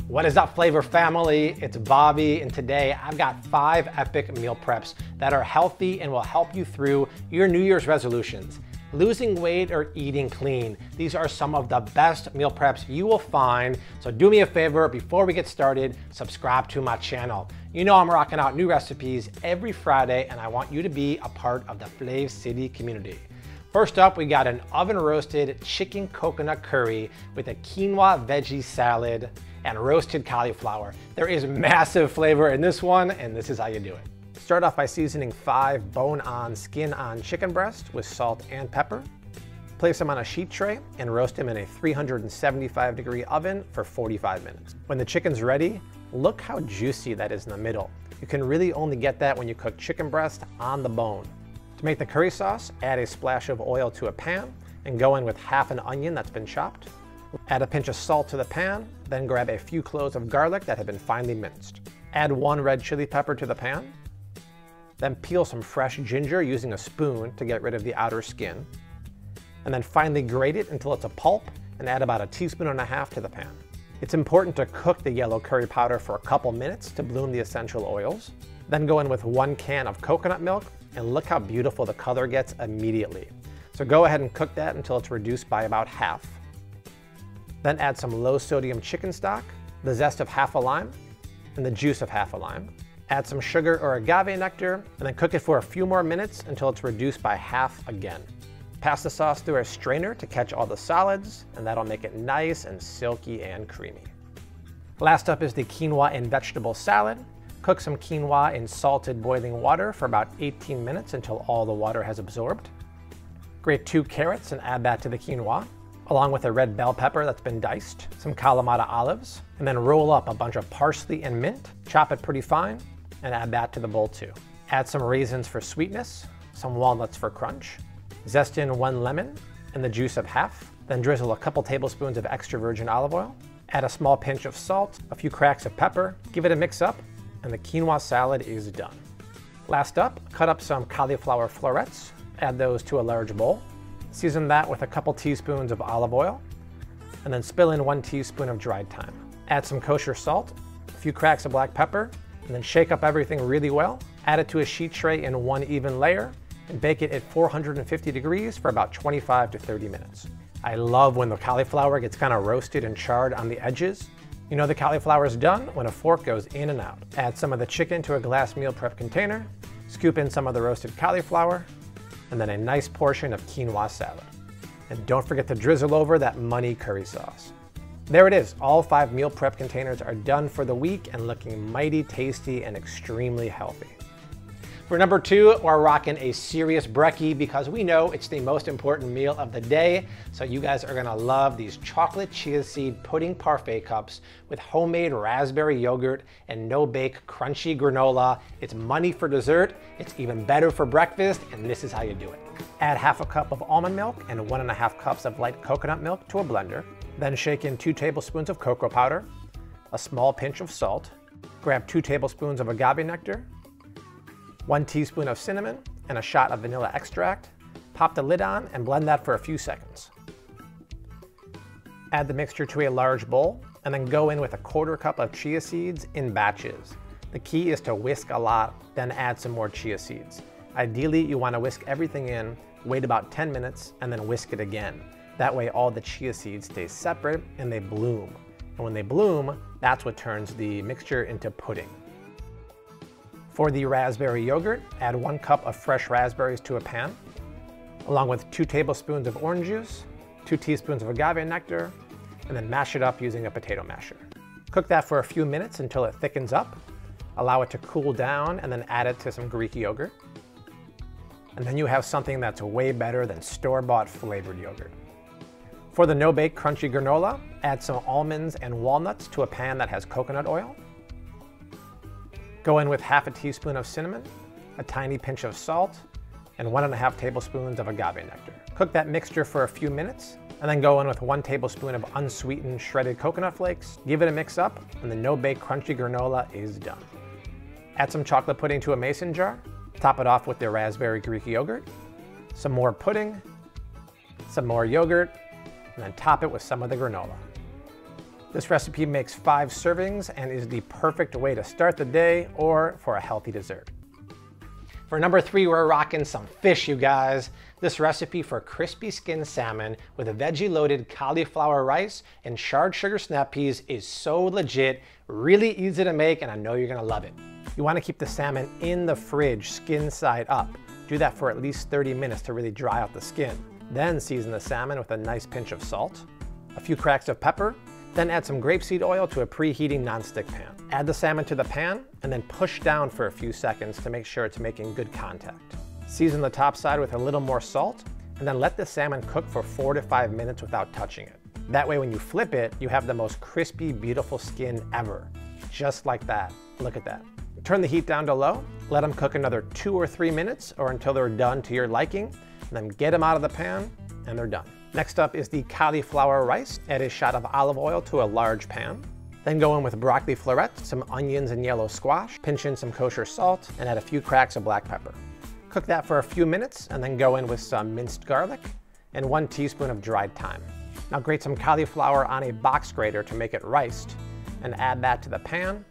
What is up, Flavor family? It's Bobby, and today I've got 5 epic meal preps that are healthy and will help you through your New Year's resolutions. Losing weight or eating clean. These are some of the best meal preps you will find. So do me a favor, before we get started, subscribe to my channel. You know I'm rocking out new recipes every Friday, and I want you to be a part of the Flav City community. First up, we got an oven roasted chicken coconut curry with a quinoa veggie salad and roasted cauliflower. There is massive flavor in this one, and this is how you do it. Start off by seasoning 5 bone-on, skin-on chicken breasts with salt and pepper. Place them on a sheet tray and roast them in a 375-degree oven for 45 minutes. When the chicken's ready, look how juicy that is in the middle. You can really only get that when you cook chicken breast on the bone. To make the curry sauce, add a splash of oil to a pan and go in with half an onion that's been chopped. Add a pinch of salt to the pan, then grab a few cloves of garlic that have been finely minced. Add 1 red chili pepper to the pan. Then peel some fresh ginger using a spoon to get rid of the outer skin. And then finally grate it until it's a pulp and add about 1.5 teaspoons to the pan. It's important to cook the yellow curry powder for a couple minutes to bloom the essential oils. Then go in with 1 can of coconut milk, and look how beautiful the color gets immediately. So go ahead and cook that until it's reduced by about half. Then add some low sodium chicken stock, the zest of half a lime, and the juice of half a lime. Add some sugar or agave nectar, and then cook it for a few more minutes until it's reduced by half again. Pass the sauce through a strainer to catch all the solids, and that'll make it nice and silky and creamy. Last up is the quinoa and vegetable salad. Cook some quinoa in salted boiling water for about 18 minutes until all the water has absorbed. Grate 2 carrots and add that to the quinoa, along with a red bell pepper that's been diced, some Kalamata olives, and then roll up a bunch of parsley and mint, chop it pretty fine, and add that to the bowl too. Add some raisins for sweetness, some walnuts for crunch, zest in 1 lemon and the juice of half, then drizzle a couple tablespoons of extra virgin olive oil, add a small pinch of salt, a few cracks of pepper, give it a mix up, and the quinoa salad is done. Last up, cut up some cauliflower florets, add those to a large bowl. Season that with a couple teaspoons of olive oil, and then spill in 1 teaspoon of dried thyme. Add some kosher salt, a few cracks of black pepper, and then shake up everything really well. Add it to a sheet tray in 1 even layer, and bake it at 450 degrees for about 25 to 30 minutes. I love when the cauliflower gets kind of roasted and charred on the edges. You know the cauliflower is done when a fork goes in and out. Add some of the chicken to a glass meal prep container, scoop in some of the roasted cauliflower, and then a nice portion of quinoa salad. And don't forget to drizzle over that money curry sauce. There it is, all 5 meal prep containers are done for the week and looking mighty tasty and extremely healthy. For number 2, we're rocking a serious brekkie because we know it's the most important meal of the day. So you guys are gonna love these chocolate chia seed pudding parfait cups with homemade raspberry yogurt and no-bake crunchy granola. It's money for dessert, it's even better for breakfast, and this is how you do it. Add half a cup of almond milk and 1.5 cups of light coconut milk to a blender. Then shake in 2 tablespoons of cocoa powder, a small pinch of salt, grab 2 tablespoons of agave nectar, 1 teaspoon of cinnamon, and a shot of vanilla extract. Pop the lid on and blend that for a few seconds. Add the mixture to a large bowl, and then go in with a 1/4 cup of chia seeds in batches. The key is to whisk a lot, then add some more chia seeds. Ideally, you want to whisk everything in, wait about 10 minutes, and then whisk it again. That way all the chia seeds stay separate and they bloom. And when they bloom, that's what turns the mixture into pudding. For the raspberry yogurt, add 1 cup of fresh raspberries to a pan, along with 2 tablespoons of orange juice, 2 teaspoons of agave nectar, and then mash it up using a potato masher. Cook that for a few minutes until it thickens up. Allow it to cool down and then add it to some Greek yogurt. And then you have something that's way better than store-bought flavored yogurt. For the no-bake crunchy granola, add some almonds and walnuts to a pan that has coconut oil. Go in with half a teaspoon of cinnamon, a tiny pinch of salt, and 1.5 tablespoons of agave nectar. Cook that mixture for a few minutes, and then go in with 1 tablespoon of unsweetened shredded coconut flakes. Give it a mix up, and the no-bake crunchy granola is done. Add some chocolate pudding to a mason jar. Top it off with the raspberry Greek yogurt, some more pudding, some more yogurt, and then top it with some of the granola. This recipe makes 5 servings and is the perfect way to start the day or for a healthy dessert. For number 3, we're rocking some fish, you guys. This recipe for crispy skinned salmon with a veggie-loaded cauliflower rice and charred sugar snap peas is so legit, really easy to make, and I know you're gonna love it. You wanna keep the salmon in the fridge, skin side up. Do that for at least 30 minutes to really dry out the skin. Then season the salmon with a nice pinch of salt, a few cracks of pepper, then add some grapeseed oil to a preheating nonstick pan. Add the salmon to the pan and then push down for a few seconds to make sure it's making good contact. Season the top side with a little more salt and then let the salmon cook for 4 to 5 minutes without touching it. That way when you flip it, you have the most crispy, beautiful skin ever. Just like that. Look at that. Turn the heat down to low, let them cook another 2 or 3 minutes or until they're done to your liking, and then get them out of the pan and they're done. Next up is the cauliflower rice. Add a shot of olive oil to a large pan. Then go in with broccoli florets, some onions and yellow squash, pinch in some kosher salt, and add a few cracks of black pepper. Cook that for a few minutes and then go in with some minced garlic and 1 teaspoon of dried thyme. Now grate some cauliflower on a box grater to make it riced and add that to the pan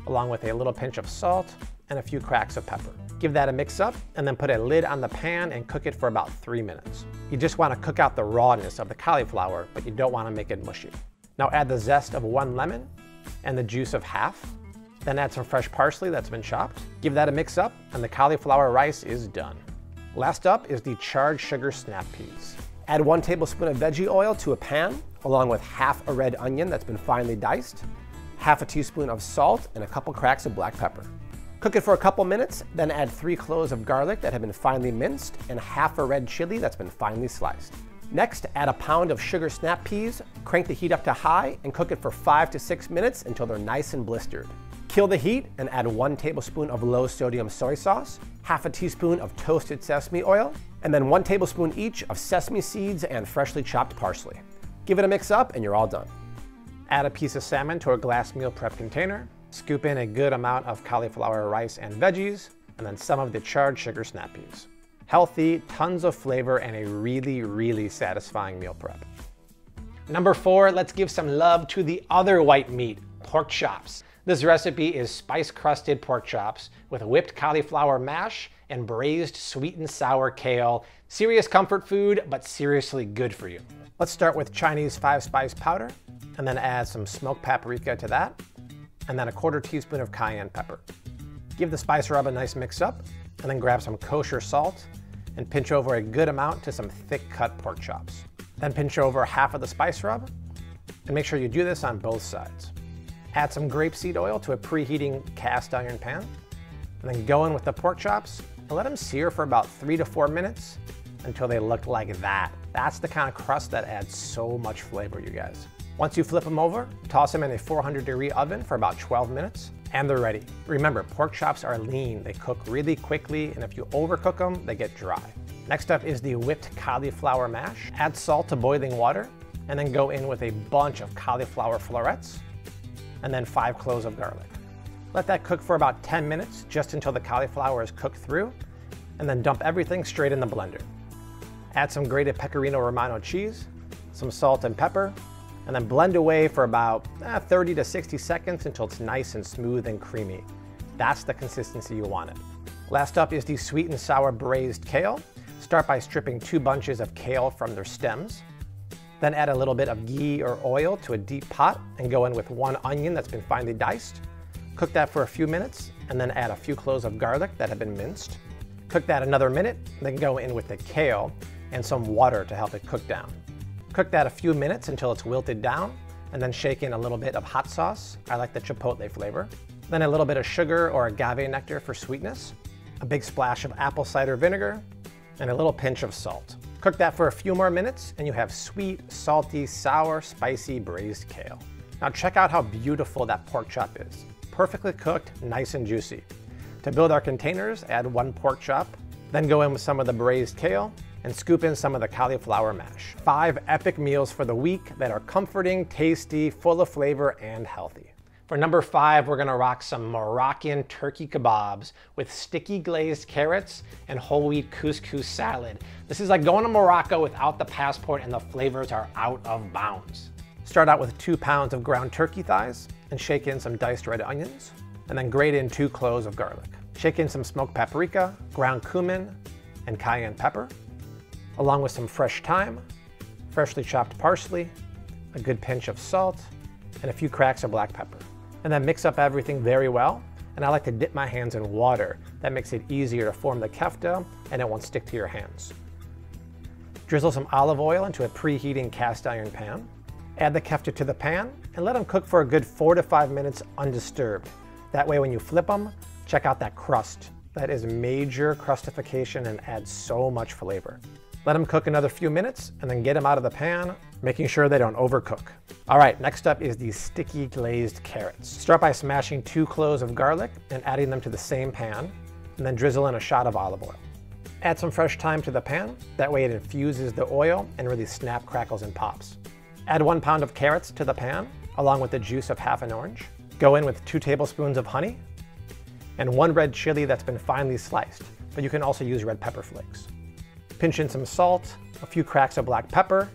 along with a little pinch of salt and a few cracks of pepper. Give that a mix up and then put a lid on the pan and cook it for about 3 minutes. You just want to cook out the rawness of the cauliflower, but you don't want to make it mushy. Now add the zest of 1 lemon and the juice of half. Then add some fresh parsley that's been chopped. Give that a mix up and the cauliflower rice is done. Last up is the charred sugar snap peas. Add 1 tablespoon of veggie oil to a pan along with half a red onion that's been finely diced, half a teaspoon of salt, and a couple cracks of black pepper. Cook it for a couple minutes, then add 3 cloves of garlic that have been finely minced and half a red chili that's been finely sliced. Next, add a pound of sugar snap peas, crank the heat up to high, and cook it for 5 to 6 minutes until they're nice and blistered. Kill the heat and add 1 tablespoon of low sodium soy sauce, half a teaspoon of toasted sesame oil, and then 1 tablespoon each of sesame seeds and freshly chopped parsley. Give it a mix up and you're all done. Add a piece of salmon to a glass meal prep container. Scoop in a good amount of cauliflower rice and veggies, and then some of the charred sugar snap peas. Healthy, tons of flavor, and a really, really satisfying meal prep. Number 4, let's give some love to the other white meat, pork chops. This recipe is spice-crusted pork chops with whipped cauliflower mash and braised sweet and sour kale. Serious comfort food, but seriously good for you. Let's start with Chinese 5-spice powder, and then add some smoked paprika to that, and then a 1/4 teaspoon of cayenne pepper. Give the spice rub a nice mix up, and then grab some kosher salt and pinch over a good amount to some thick cut pork chops. Then pinch over half of the spice rub, and make sure you do this on both sides. Add some grapeseed oil to a preheating cast iron pan, and then go in with the pork chops and let them sear for about 3 to 4 minutes until they look like that. That's the kind of crust that adds so much flavor, you guys. Once you flip them over, toss them in a 400-degree oven for about 12 minutes, and they're ready. Remember, pork chops are lean. They cook really quickly, and if you overcook them, they get dry. Next up is the whipped cauliflower mash. Add salt to boiling water, and then go in with a bunch of cauliflower florets, and then 5 cloves of garlic. Let that cook for about 10 minutes, just until the cauliflower is cooked through, and then dump everything straight in the blender. Add some grated Pecorino Romano cheese, some salt and pepper, and then blend away for about 30 to 60 seconds until it's nice and smooth and creamy. That's the consistency you want it. Last up is the sweet and sour braised kale. Start by stripping 2 bunches of kale from their stems. Then add a little bit of ghee or oil to a deep pot and go in with 1 onion that's been finely diced. Cook that for a few minutes and then add a few cloves of garlic that have been minced. Cook that another minute, then go in with the kale and some water to help it cook down. Cook that a few minutes until it's wilted down, and then shake in a little bit of hot sauce. I like the chipotle flavor. Then a little bit of sugar or agave nectar for sweetness, a big splash of apple cider vinegar, and a little pinch of salt. Cook that for a few more minutes, and you have sweet, salty, sour, spicy braised kale. Now check out how beautiful that pork chop is. Perfectly cooked, nice and juicy. To build our containers, add 1 pork chop, then go in with some of the braised kale, and scoop in some of the cauliflower mash. 5 epic meals for the week that are comforting, tasty, full of flavor, and healthy. For number 5, we're gonna rock some Moroccan turkey kebabs with sticky glazed carrots and whole wheat couscous salad. This is like going to Morocco without the passport, and the flavors are out of bounds. Start out with 2 pounds of ground turkey thighs and shake in some diced red onions, and then grate in 2 cloves of garlic. Shake in some smoked paprika, ground cumin, and cayenne pepper, along with some fresh thyme, freshly chopped parsley, a good pinch of salt, and a few cracks of black pepper. And then mix up everything very well, and I like to dip my hands in water. That makes it easier to form the kefta, and it won't stick to your hands. Drizzle some olive oil into a preheating cast iron pan. Add the kefta to the pan, and let them cook for a good 4 to 5 minutes undisturbed. That way when you flip them, check out that crust. That is major crustification and adds so much flavor. Let them cook another few minutes and then get them out of the pan, making sure they don't overcook. All right, next up is these sticky glazed carrots. Start by smashing 2 cloves of garlic and adding them to the same pan, and then drizzle in a shot of olive oil. Add some fresh thyme to the pan, that way it infuses the oil and really snap, crackles, and pops. Add 1 pound of carrots to the pan, along with the juice of half an orange. Go in with 2 tablespoons of honey, and 1 red chili that's been finely sliced, but you can also use red pepper flakes. Pinch in some salt, a few cracks of black pepper,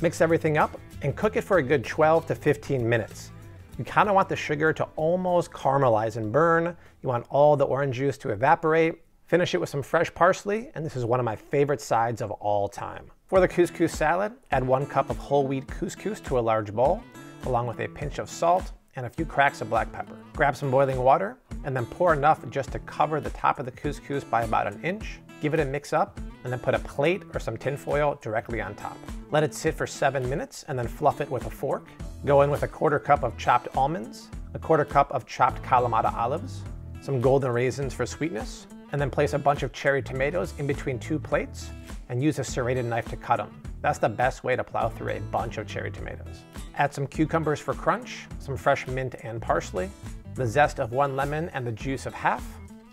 mix everything up, and cook it for a good 12 to 15 minutes. You kind of want the sugar to almost caramelize and burn. You want all the orange juice to evaporate. Finish it with some fresh parsley, and this is one of my favorite sides of all time. For the couscous salad, add 1 cup of whole wheat couscous to a large bowl, along with a pinch of salt and a few cracks of black pepper. Grab some boiling water, and then pour enough just to cover the top of the couscous by about 1 inch. Give it a mix up, and then put a plate or some tin foil directly on top. Let it sit for 7 minutes, and then fluff it with a fork. Go in with a 1/4 cup of chopped almonds, a 1/4 cup of chopped Kalamata olives, some golden raisins for sweetness, and then place a bunch of cherry tomatoes in between 2 plates and use a serrated knife to cut them. That's the best way to plow through a bunch of cherry tomatoes. Add some cucumbers for crunch, some fresh mint and parsley, the zest of 1 lemon and the juice of half,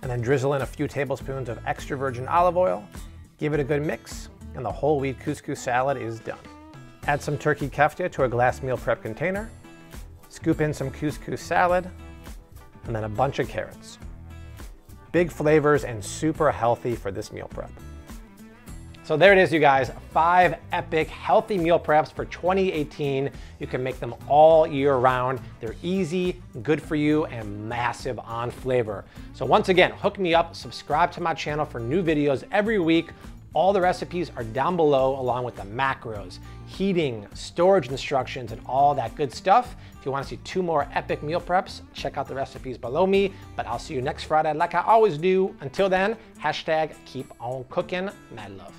and then drizzle in a few tablespoons of extra virgin olive oil. Give it a good mix, and the whole wheat couscous salad is done. Add some turkey kefta to a glass meal prep container, scoop in some couscous salad, and then a bunch of carrots. Big flavors and super healthy for this meal prep. So there it is, you guys, 5 epic healthy meal preps for 2018. You can make them all year round. They're easy, good for you, and massive on flavor. So once again, hook me up, subscribe to my channel for new videos every week. All the recipes are down below, along with the macros, heating, storage instructions, and all that good stuff. If you want to see 2 more epic meal preps, check out the recipes below me. But I'll see you next Friday like I always do. Until then, #keep on cooking. Mad love.